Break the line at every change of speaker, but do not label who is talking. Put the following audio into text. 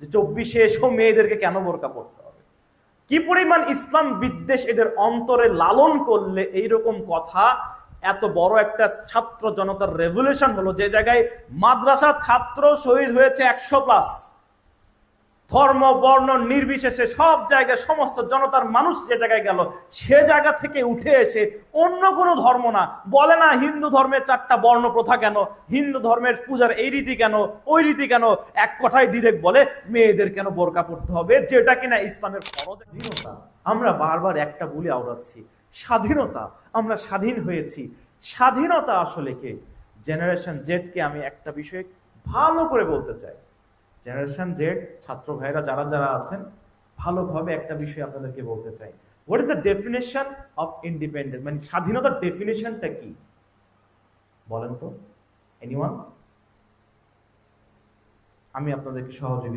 যে 24-এ এসেও মেয়েদেরকে কেন বোরকা পড়তে হবে? কি পরিমাণ ইসলাম বিদ্বেষ এদের অন্তরে লালন করলে এইরকম কথা, এত বড় একটা ছাত্র জনতার রেভলিউশন হলো, যে জায়গায় মাদ্রাসার ছাত্র শহীদ হয়েছে 100+, ধর্ম বর্ণ নির্বিশেষে সব জায়গায় সমস্ত জনতার মানুষ যে জায়গায় গেল, সে জায়গা থেকে উঠে এসে অন্য কোনো ধর্ম না বলে না হিন্দু ধর্মের 4টা বর্ণ প্রথা কেন, হিন্দু ধর্মের পূজার এই রীতি কেন, ওই রীতি কেন, এক কথায় ডিরেক্ট বলে মেয়েদের কেন বোরকা পড়তে হবে, যেটা কিনা ইসলামের ফরজ। স্বাধীনতা, আমরা বারবার একটা বলে আওড়াচ্ছি, স্বাধীনতা, আমরা স্বাধীন হয়েছি। স্বাধীনতা আসলে কি? জেনারেশন জেডকে আমি একটা বিষয় ভালো করে বলতে চাই, জেনারেশন জেড ছাত্র ভাইরা যারা যারা আছেন, ভালোভাবে একটা বিষয় আপনাদেরকে বলতে চাই। What is the definition of independence, মানে স্বাধীনতার ডেফিনেশনটা কি বলেন তো? এনিওয়ান? আমি আপনাদেরকে সহযোগিতা